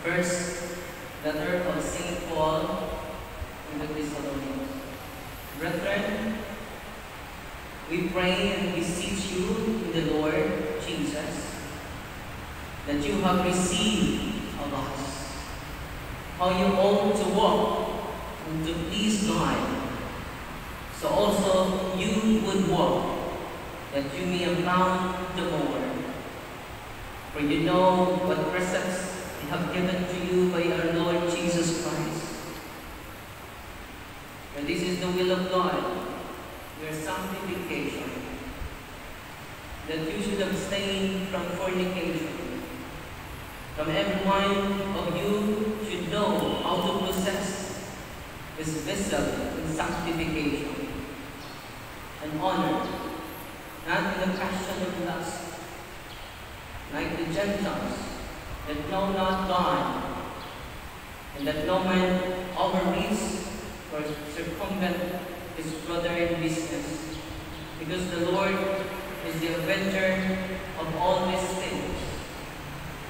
First letter of St. Paul in the Thessalonians. Brethren, we pray and beseech you in the Lord Jesus that you have received of us how you ought to walk and to please God, so also you would walk, that you may abound the more. For you know what precepts we have given to you by our Lord Jesus Christ. his vessel in sanctification and honor, not in the passion of lust, like the Gentiles, that know not God, and that no man overreads or circumvent his brother in business, because the Lord is the avenger of all these things,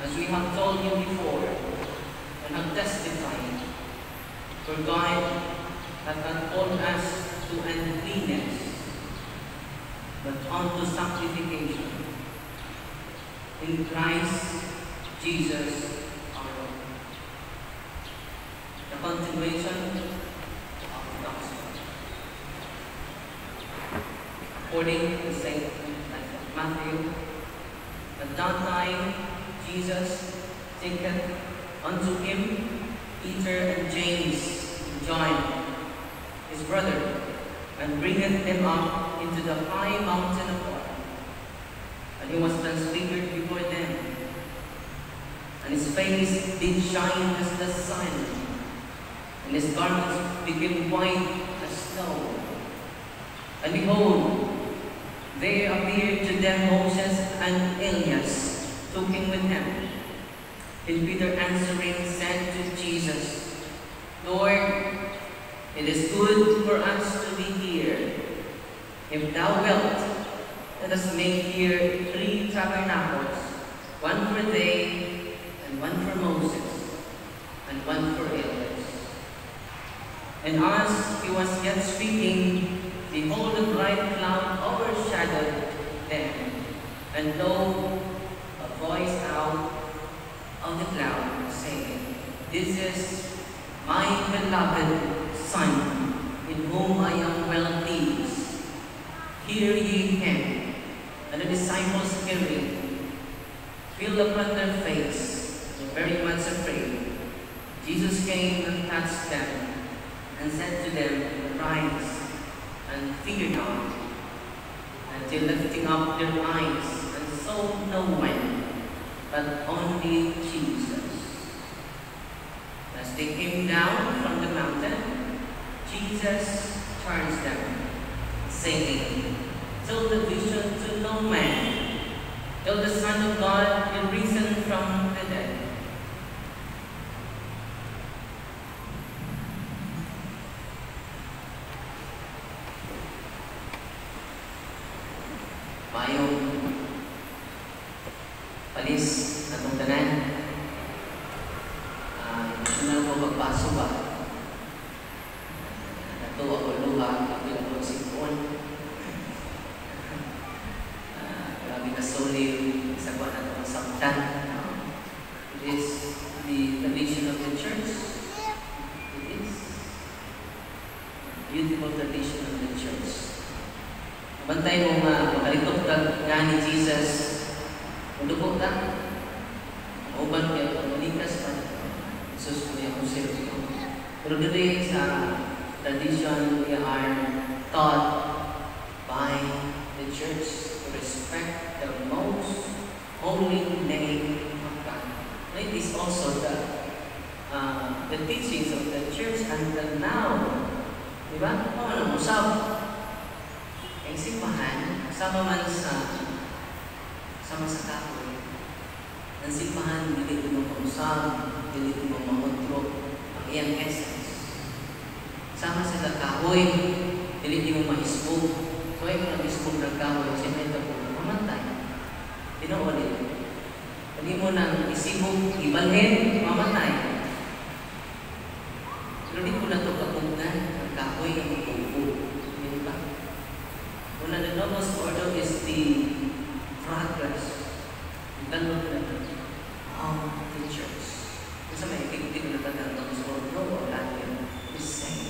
as we have told you before, and have testified. For God hath not called us to uncleanness, but unto sanctification in Christ Jesus our Lord. The continuation of the gospel. According to St. Matthew, at that time Jesus taketh unto him Peter and James and John, his brother, and bringeth them up into the high mountain apart. And he was transfigured before them, and his face did shine as the sun, and his garments became white as snow. And behold, there appeared to them Moses and Elias, talking with him. And Peter answering said to Jesus, Lord, it is good for us to be here. If thou wilt, let us make here 3 tabernacles, one for thee, and one for Moses, and one for Elias. And as he was yet speaking, behold, a bright cloud overshadowed them, and lo, a voice out of the cloud, saying, This is my beloved Son, in whom I am well pleased. Hear ye him. And the disciples hearing, fell upon their face, and were very much afraid. Jesus came and touched them, and said to them, Rise, and fear not. Until lifting up their eyes, and saw no one, but only Jesus. As they came down from the mountain, Jesus charged them, saying, Tell the vision to no man, till the Son of God be risen from the dead. Mayong palis na itong tanan. Emosyonal ko magpaso ba? Nato ako luha, kapila ko sipon. Grabe ka solid sa kuwan na itong saktan. It is the tradition of the church. It is beautiful tradition of the church. Bantay mo makalikot ka ni Jesus. Mudukot ka. Mauban kayo. Manikas pa. Jesus ko yung kusip. Pero dito sa tradition, we are taught by the church to respect the most holy name of God. It is also the teachings of the church until now. Diba? Ano na usap? Ang simbahan, sama man sama sa kahoy. Ang simbahan, dili mo mausap, dili mo makontrol ang iyang essence. Sama sa kahoy, dili mo ma-isbog. So ay kung nag-isbog ng kahoy, semento po, mamatay. Tinawalin. Hindi mo nang isibog, ibalhin, mamatay. Pero di ko na ito kapuntan, ang kahoy ang ibubo. Hindi ba? Una, the lowest order is the progress, the development of the church. Kasi may ikikita na tayo ng lowest order o Latin is same.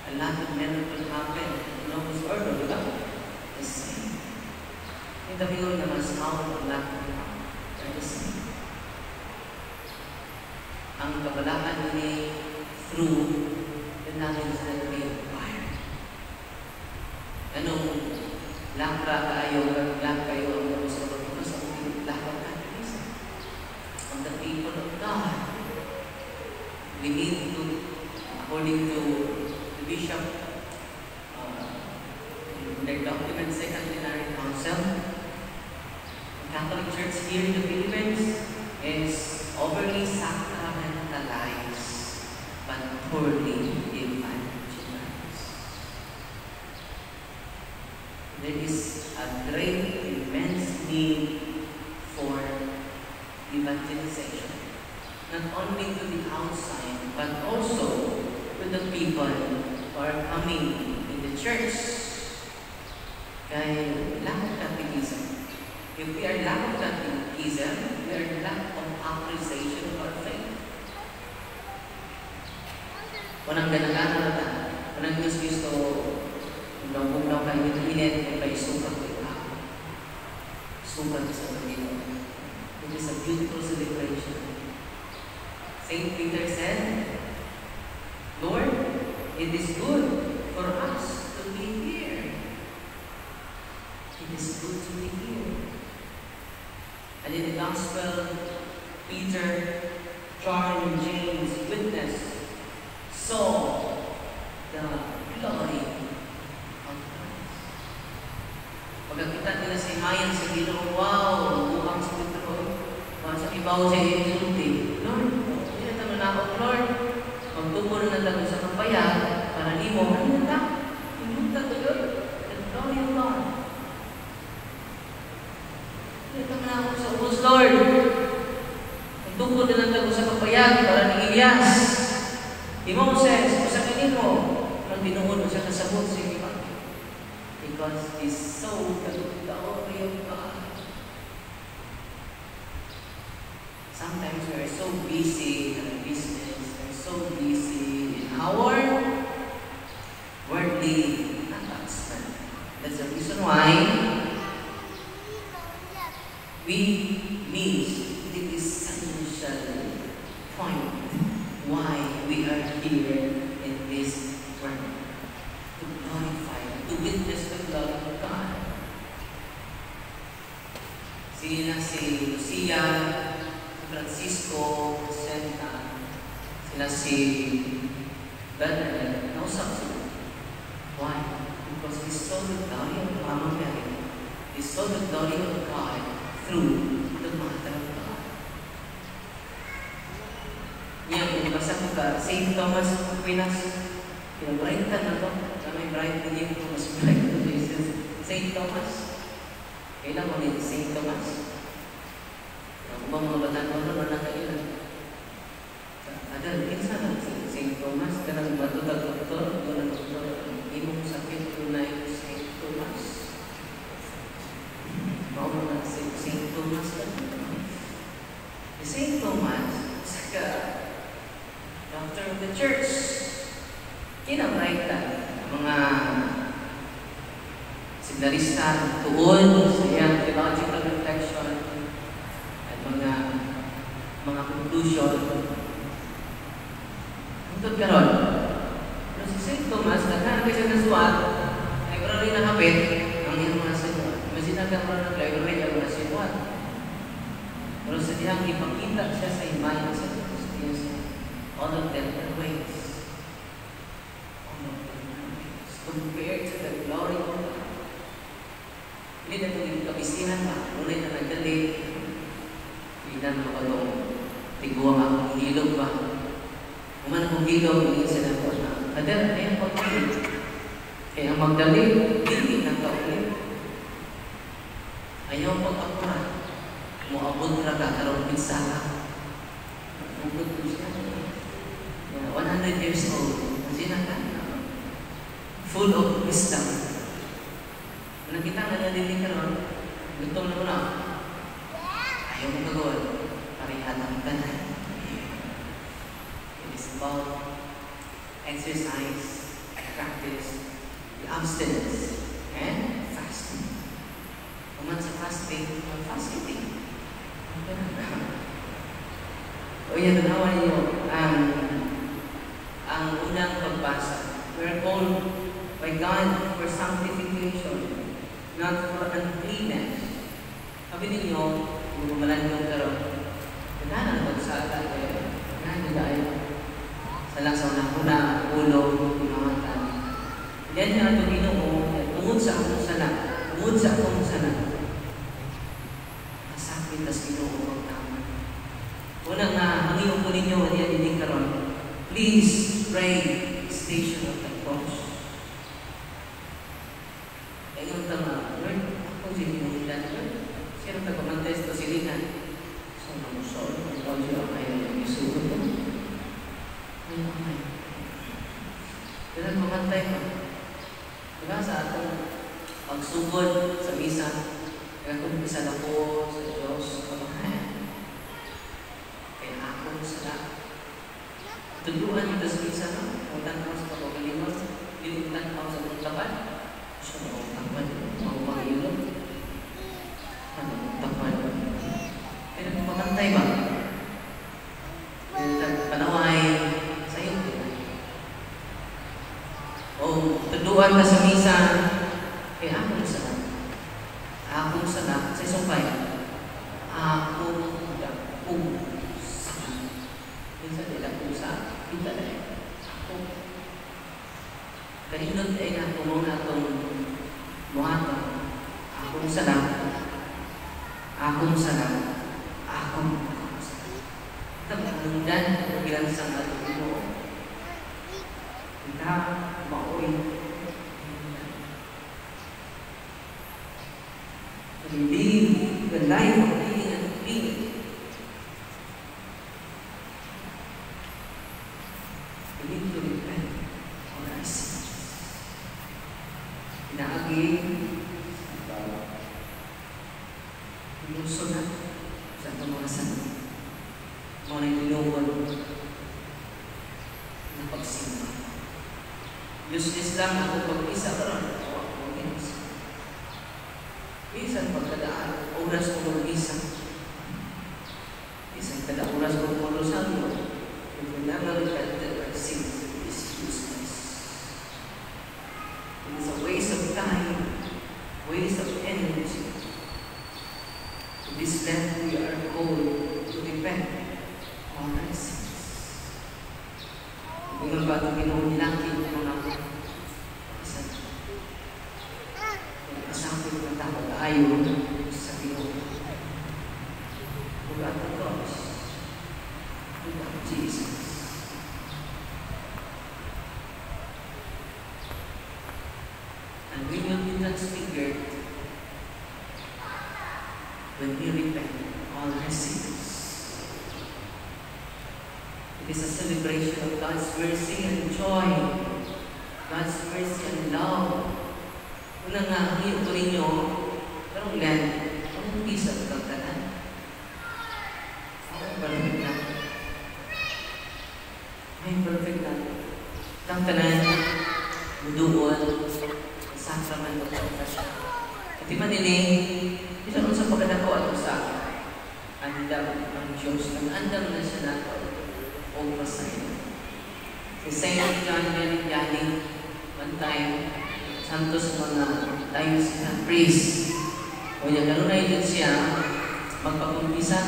A lot of men will happen in lowest order, di ba? The same. In the view naman sa out of Latin, they're the same. Ang kabalaan ni through the knowledge that we acquire. Anong lakra kayo ang sa pagpunas ang lakra ka of the people of God. we need to, according to the bishop, in their document, Second Plenary Council, the Catholic Church here in the Philippines is overly sacramentalized but poorly evangelized. There is a great, immense need for evangelization, not only to the outside, but also to the people who are coming in the church. Kaya lack of catechism. If we are lack of catechism, we are lack of appreciation of our faith. Walang ganang-gana na ta. Walang Diyos Kristo, bugnaw kayo nito init, ay paisukat ko ito. Sukat sa Panginoon. It is a beautiful celebration. Saint Peter said, Lord, it is good for us to be here. It is good to be here. And in the Gospel, Peter, John, and James witnessed, saw the glory of Christ. Pagkakita nila sa imayan sa Ginoo, wow, buhang sa Petro, sa ibaw sa Isulti, Lord, hindi na naman ako, Lord, magtupo na natin sa kapayat, para ni mo, ano na ta? Hindi na to, Lord, the glory of God. Hindi na naman ako sa ubos, Lord, magtupo na natin sa kapayat, para ni Elias. Di Moses, sa kanino mo, nang binuhon mo siya kasabot sa iba. Because he saw the glory of God. Sometimes we are so busy in our business, we are so busy in our worldly attachment. That's the reason why we miss the essential point why we are here in this world. To glorify, to witness the glory of God. Sila si Lucia, si Francisco, Senta, sila si Bernadette, nausap sila. Why? Because we saw the glory of Mama Mary. We saw the glory of God through the Mother of God. Yan, basta ko ka, St. Thomas Aquinas, pinabrightan na to, na may bright na niyo ito, mas bright to Jesus. St. Thomas, kailan mo ni St. Thomas? Ang mga batang ko na nakailan. Adal, kinsa na si St. Thomas, kanang matutag doktor, doon ang doktor, imong sakit tunay St. Thomas. Mauna na si St. Thomas ka. St. Thomas, saka, doctor of the church, kinamright mga signalista tuon sa iyang theological reflection at mga conclusion. Hangtod karon, pero si St. Thomas, nagkaan kayo sa nasuat, library na kapit ang iyang mga sinuat. Masinagang ron ng library ang mga sinuat. Pero sa diyang ipakita siya sa imayan sa Diyos. All of them are ways. All of them are ways. Compared to the glory of God. Hindi na itong kabisihan ba? Ngunit na nagdali. Hindi na makatong tiguang akong hilog ba? Kuman akong hilog, hindi sila po na. Adel, ayaw po tayo. Kaya ang magdali, hindi na kaulit. Ayaw pag-akuran. Muabot na ka, karong pinsala. Muabot ko siya. 100 years old, full of wisdom. Nakita nga nalili ka ron, gutom na mo na. Ayaw mo gagawin, parihatang ka na. It is about exercise, practice, the abstinence, and fasting. Kuman sa fasting, fasting. O yan, nanawa niyo, ang unang pagbasa. We are called by God for sanctification, not for uncleanness. Sabi ninyo, kung gumalan yung karoon, kailangan magsala kayo. Kailangan tayo. Una nga, hangiyon po ninyo, niya dining karon. Please pray Station of the Cross. Ngayon tama, Lord, ako sinimulan, Lord. Sino taga-mantes to silinan? So, namusol, ang audio ang ayaw yung isuot ko. Ayaw ang ayaw. Kailan mamantay ko? Diba sa atong pagsugod sa misa, kaya kung isa na po sa Diyos, kamahayan. Kaya ako sa lahat. Tuluan ito sa misa, no? Kung tanaw sa pagkakalimos, dilimutan ako sa pagkapan. So, takpan, mga pangilog. Ano, takpan. Kaya mamantay ba? Panaway sa iyo. O, tuluan ka sa misa, kaya akong sarap. Akong sarap sa isang bayan. Akong sarap. Minsan nila pusa, kita na eh. Ako. Kaninod ay na kumuna itong muhato. Akong sarap. Akong sarap. Akong sarap. Tapanundan ang bilang isang atong mo. Kita, maoy. Live the life of being and being. We need to repent on our sins. Inaagin, inuso na sa itong mga sanay. Mga nilungon na pagsimba. Useless lang ako pag-isa karon. Isang pagkadaan, oras ko mag-isa. Isang kada oras ko mag-urusan mo. Kung kailangan repent our sins is useless. It is a waste of time, waste of energy. To this land we are called to repent on our sins. Kung ba ito ginawin ng mga kasama ng tao ayaw sa Pinoy. Without the cross, without Jesus. And we will be transfigured when we repent all our sins. It is a celebration of God's mercy and joy, God's mercy and love. Una nga, hiyo ko ninyo, pero ulan, ang bisa at kagtanan. Ako perfect na. Ay, perfect na. Kagtanan, muduon, sakraman ko siya. At di manini, isa ko sa pagkatako ato sa andam ng Diyos, nag-andam na siya nato o pasahin. Si Saint John Meridiani, one time, santos mga tayo siya, priest. O yan, gano'n na yun siya, magpakumpisa,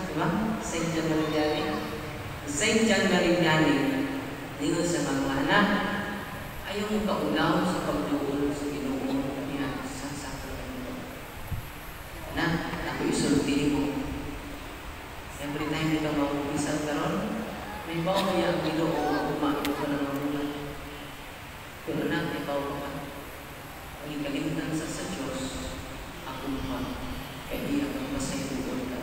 di ba? Saint John Meridiani. Saint John Meridiani, ningon sa mga anak, ayaw mo kaulaw sa pagduol sa Ginoo niya sa sakramento. Anak, ako isulti mo. Every time ito makumpisa karon, may bawa niya ang Ginoo, umain ko ng mga pero anak, may bawa ka. Ang ikalimutan sa Diyos, ako pa, kaya di ako masayugon ka.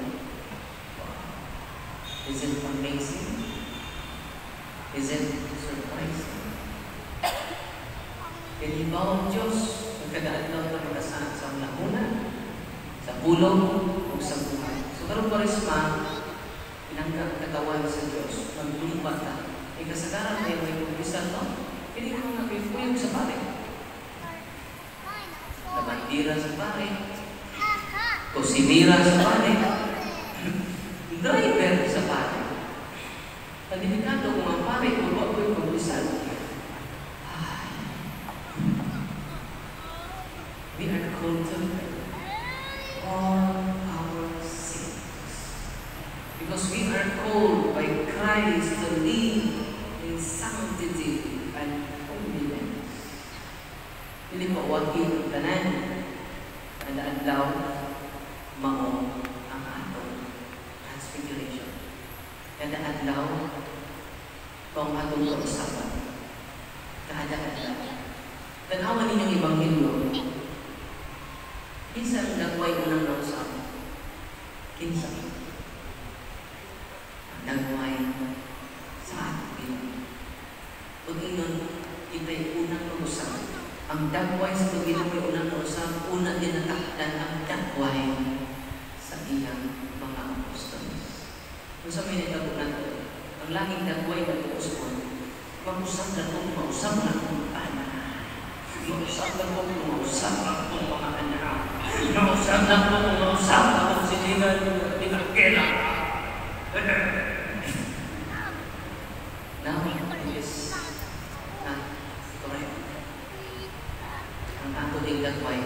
Is it amazing? Is it surprising? Kaya ang Diyos, nagkadaan lang na magkasaan sa lahuna, sa pulong, o sa buhay. So, karong Kwaresma, pinanggang katawan sa Diyos, magbulipat na. E kasagaran tayo may kumpisan, no? Hindi ko napipuyog sa pare. Bandira sa pare, kusinira sa pare, driver sa pare. Pagdinikado kung ang pare, kung ako'y kumpisan. We are called to all our sins. Because we are called by Christ to live in sanctity and holiness. Hindi pa wakil ng tanan na adlaw mao ang atong transfiguration. kada adlaw kung atong kausapan. Kada adlaw. Tanawan ninyong Ebanghelyo. Kinsa ang dagway unang nausap? Kinsa? Ang dagway sa atin. Pag inon, ita'y unang nausap. Ang dagway sa Panginoon ay unang nausap, una din natakdan ang dagway sa iyang mga apostoles. Kung sa may nagabot na ito, ang langing dagway na tuos mo, mag-usap na kung mausap na kung anak. Mausap na kung mausap na kung mga anak. Mausap na kung mausap na kung sinigan ng pinagkila. Now, it is not correct. Ang ato ding dagway,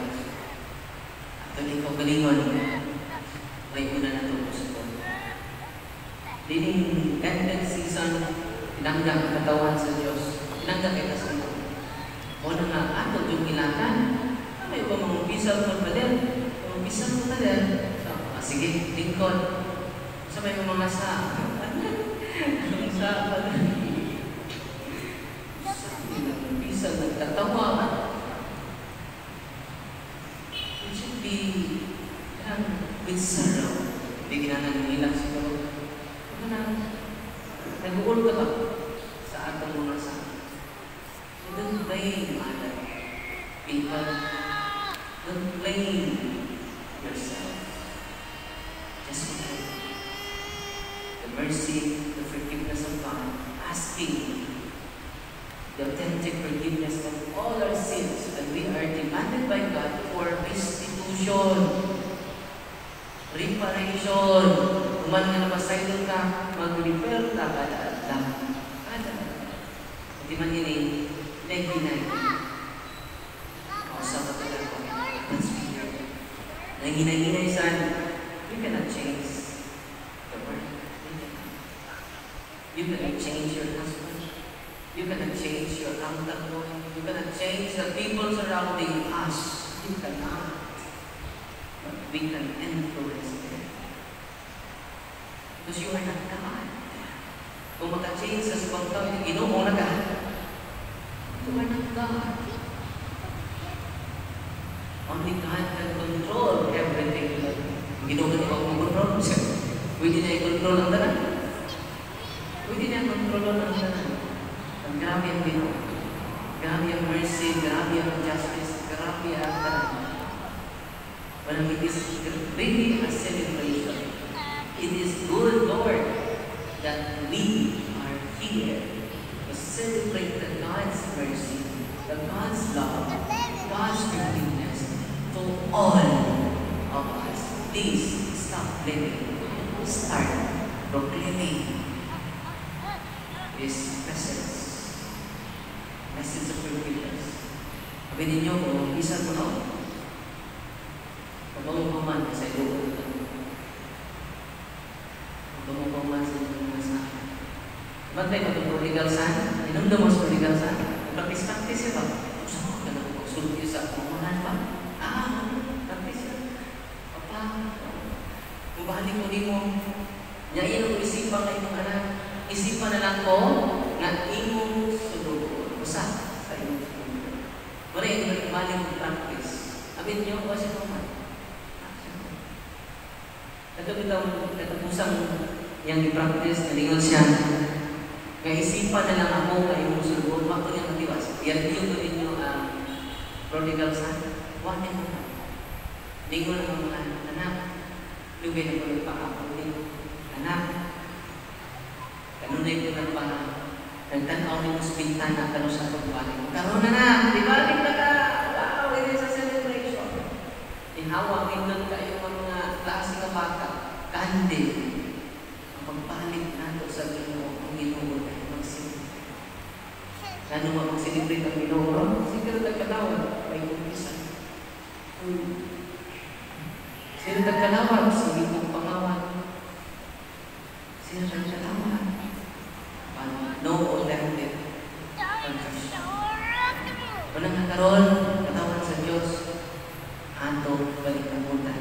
ato ding kaugalingon, may una na ito gusto. Dining ended season, pinanggang ang katawan sa Diyos. Pinanggang kita sa Diyos. O na nga, ato yung ilatan. May iba mga umpisa mo pa din. Mga umpisa mo pa din. Sige, lingkod. Sa may mga sa. Ang sa pa din. Umpisa, nagtatawa. It should be with sorrow. Bigyan na ng ilang siguro. Nag-uul ka ba sa atong mga sa? So don't blame other people. Don't blame yourself. Just pray. The mercy, the forgiveness of God, asking the authentic forgiveness of all our sins when we are demanded by God for restitution, reparation. Kuman nga napasaylo ka, mag-repair ka kada adlaw. Kada. Hindi man ini, naghinay. Kausap ka talaga ko. That's weird. Naghinay-hinay saan, you cannot change the world. You cannot change your husband. You cannot change your uncle. You cannot change the people surrounding us. You cannot. But we can influence them. Because you are not God. Kung maka-change sa sabang tao, Ginoo na ka. You are not God. Only God can control everything. Ginoo na ikaw control. Pwede na i-control ang tanan. Pwede na i-control ang tanan. Ang grabe ang Ginoo. Grabe ang mercy, grabe ang justice, grabe ang tanan. But it is really a celebration. It is good, Lord, that we are here to celebrate the God's mercy, the God's love, God's forgiveness to all of us. Please stop blaming. Start proclaiming His presence. Message of forgiveness. Sabi ninyo, kung isa mo na, kapag mo man sa iyo, Tumupang sa mga sa akin. Bantay mo itong prodigal son? Inundang mo sa prodigal son? Practice-practice yun ba? Gusto mo ka na magsulti sa kumahan ba? Practice yun. Papa, kung bahalik mo di mo, nyayin ang isipan na imong anak, isipan na lang ko, nga imong sulog. Usa sa imong sulog. Wala yung balik mo practice. Abin niyo, o siya naman. Ito katapusang yang i-practice, nalingon siya. Kaisipan na lang ako kayo mong sulubon, mako niyang matiwas. Yan yung ko ninyo ang prodigal son. Huwag niya mo na. Lingon ang mga anak. Lugay na ko pa ako din. Anak. Kanunay ko na pa. Nagtanaw niyo sa bintana, kano sa pagbalik. Karoon na. Dibalik na ka. Wow, it is a celebration. Inhawa, mindon kayo mga klase ng bata. Kandi. Ang pagbalik nato sa Ginoo, ang Ginoo ay mag-celebrate. Ano ba mag-celebrate ang Ginoo? Siguro nagkalawan, may kumpisan. Sino nagkalawan? Sa Ginoo pangawan. Sino nagkalawan? No alternative. Walang nakaroon, katawan sa Diyos. Ato, balikamutan.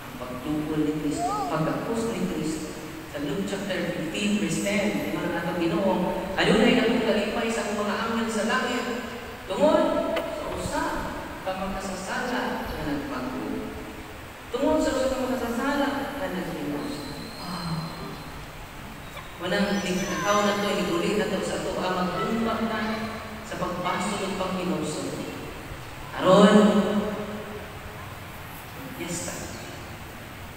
Ang pagtungkol ni Kristo, pagkapos ni Kristo, sa loob chapter 15, verse 10. Di man natong Ginoo, adunay na kong kalipay sa mga anghel sa langit. Tungod sa usa ka makasasala na nagpagod. Tungod sa usa ka makasasala na naghinos. Walang ikaw na ito, inigulit na ito sa ito, ang magtumbak na sa pagpasok ng Panginoon. Aron, yes,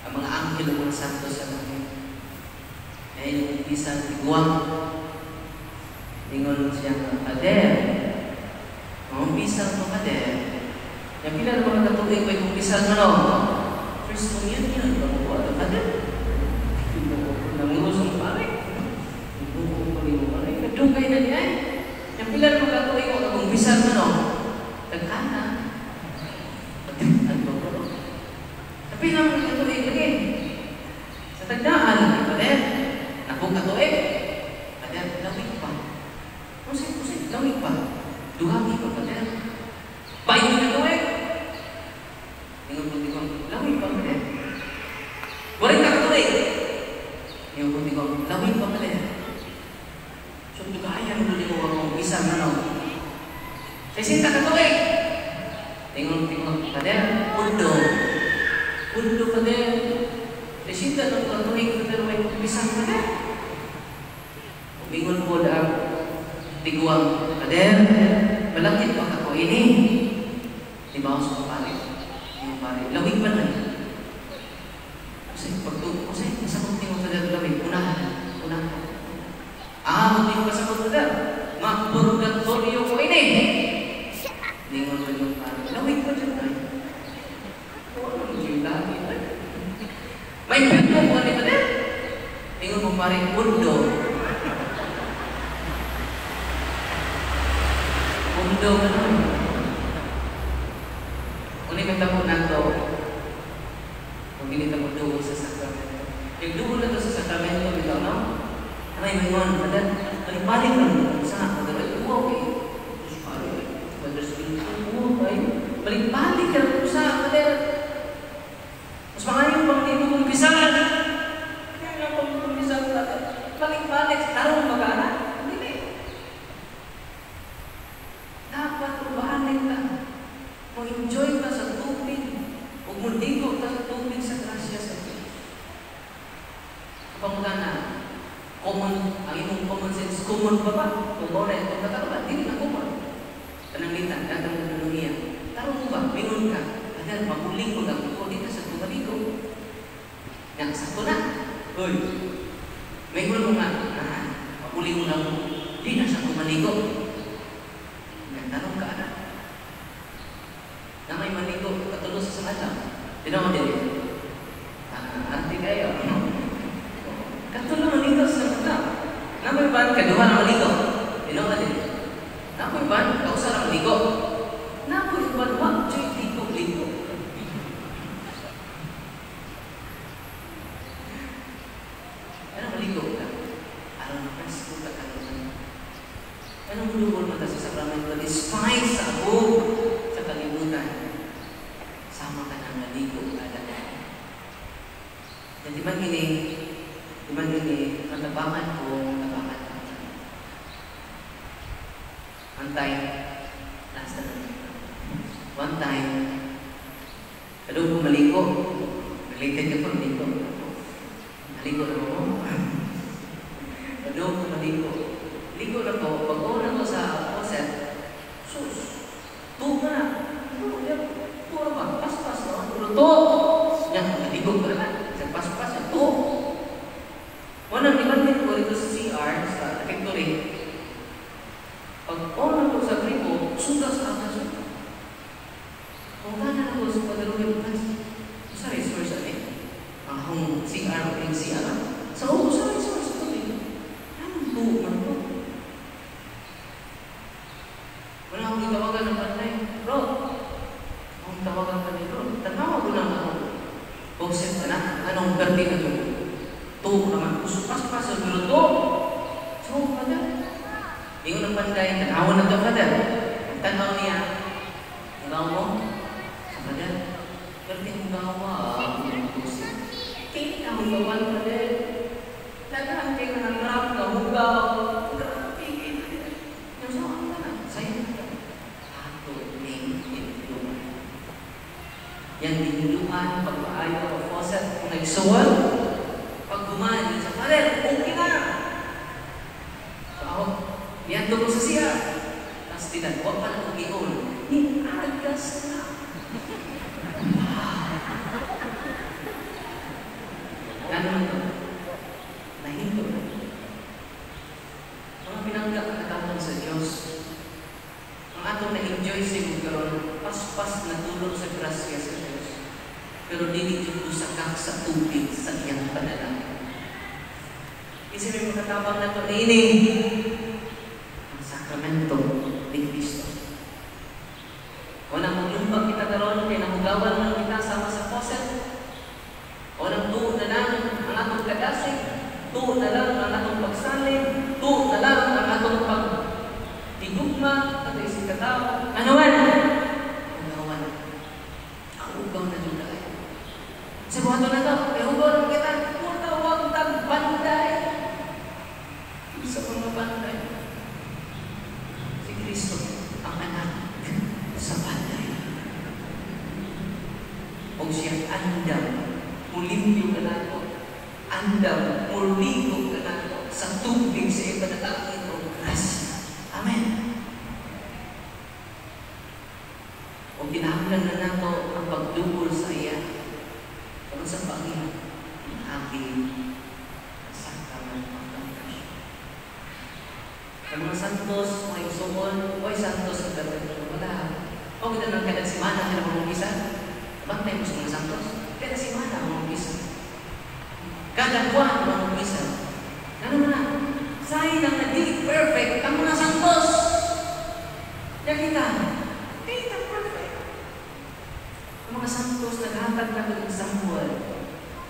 ang mga anghel ng mga santo sa langit. Kaya yung umpisan, iguang, ingon siya ng kader. Ang umpisan ng kader, yung pila ng mga katulig ko, yung umpisan mo, First Communion, bago ang kader. Nangusong pare. Nagdugay na niya eh. Yung pila ng mga katulig ko, ang umpisan mo, tagkana. Tapi nang katuig lagi. Sa tagdaan, kader, napong katuig. Kader, lawig pa. Kusik, lawig pa. Duhagi pa, kader. Bayo na katuig. Tingnan ko, lawig pa, kader. Waring ka katuig. Tingnan ko, lawig pa, kader. So, dugayan mo din mo isang Sa sinta katuig. Tingnan ko, kader, Undo ka din. Resinta ng katuig ka din, may pisang ka din. Umingon po ang tiguang kader. Malakit pa ako ini. Di ba ako sa kapari? Yung pari. Lawig pa na. Kasi pagtuto ko sa'yo, masakot niyo kader lawig. Unahan. Hindi mo masakot kader. Magpurgatorio ko ini. Ningon pa yung pari. Lawig pa dyan tayo. May pinto mo ni kader. Tingnan mo paring undo. Undo ka nun. Uni kata mo na ito. Kung ginita mo dugo sa sakramento. Yung dugo na ito sa sakramento, ito no? Anay may man, kader. Ano balik lang sa kader? Wow eh. Balik-balik ka lang sa kader. Mas mangayong pang dito kong pisahan. Kaya nga pang pisahan natin. Balik-balik. Tarong mag-ana? Hindi. Dapat balik ka. Mag-enjoy ka sa tubig. Huwag mo ligo ka sa tubig sa grasya sa Diyos. Kapag na, common, ang imong common sense, common ba ba? Kung ba na itong kataruan, hindi na common. Pananglitan, datang ng kanuhiya. Tarong mo ba? Mingon ka. Agad, maguling mo lang. Dito sa tumaligo. Yang satu na. Hoy. May gulo nga. Muli mo lang. Di na sa tumaligo. Nagtanong ka na. Na may maligo. Katulos sa alam. Tinaw din. Anti kayo. Katulo maligo sa alam. Na may ban kaduha na maligo. Tinaw din. Na may ban kausa na maligo. Na may ban wag choy ligo. Anong lubol mo sa sakramento? Despite sa abog, sa kalimutan, sama ka ng maligo kada. At di ba ini, natabangan ko. One time, last na one time, kadong ko maligo, related ka pa maligo. Maligo na ako. Kadong ko maligo. Ligo na ko, pag-o na ko sa closet, sus, tuwa na. Tuwa ba? Pas-pas na. Tuwa. Yan, naligo ka na. Sa pas-pas na. Tuwa. Wanang ibanin ko dito sa CR, sa factory. Pag-o na ko sa gripo, sudas ang kaso. Kung gana na ko sa pag-alugin ko, sa resource natin. Ang CR o yung CR. Sa resource natin. Anong tuwa man ko? Wala akong itawagan ng panay. Bro, akong tawagan ka ni Bro. Tanawa ko lang ako. Buksit ka na. Anong berti na ito? Tuwa naman. Pas-pas. Pero ito. So, kada. Ingon ng panday. Tanawa na ito, kada. Ang tanaw niya. Tanaw mo? Kada. Berti ang gawa. Buksit. Kaya akong gawan, kada. Nandito ko sa siya. Tapos tinagwa pa na kong giol. Ni agas na. Ganun ito. Nahinto na. Mga pinanggap na katapon sa Diyos. Ang atong na-enjoy siguro, pas-pas na tulog sa grasya sa Diyos. Pero dili dito sa kak sa tubig sa iyang panalangin. Kasi may makatabang na ito, nini. Ang sakramento ni Cristo. O nang maglumbag kita karon kay namugawan man kita sama sa faucet. O nang tuo na lang ang atong kagasig. Tuo na lang ang atong pagsalin. Tuo na lang ang atong pagtigugma at isang katao. Anuan? Ugawan. Ang ugaw na dyan tayo. Sa buhato na ito, may ugaw na kita. Huwag tagbanday. Sa mga banday. Si Kristo ang anak sa banday. O siya andam, mulimpyo ka na ako. Andam, muligo ka na ako sa tubig sa ipanalangin o grasya. Amen. O kinahanglan na nato ang pagdugol sa iya. Kung sa Panginoon, ang aking sakramento ng pagkasya. Ang mga santos, mga isumon, oy santos ang gagawin. Wala. O kita nang kada simana ka na mamumisa. Bantay mo sa mga santos. Kada simana mamumisa. Kada buwan mamumisa. Ano na? Sayang lang na di perfect ang mga santos. Kaya kita perfect. Ang mga santos naghatag na ito ng samuel.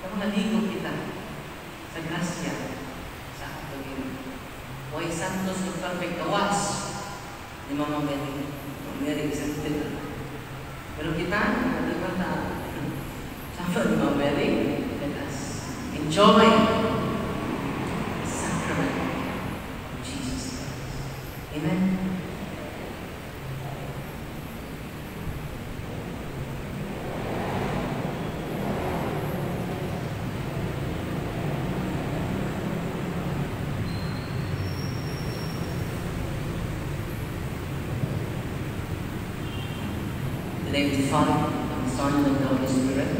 Ang mga ligo kita sa grasya sa ating Hoy santos ng perfect kawas ni Mama Mary. Mama Mary isang tila. Pero kita, hindi ba na sama ni Mama Mary, let us enjoy the sacrament of Jesus Christ. Amen? In the name of the Father, and the Son, and of the Holy Spirit.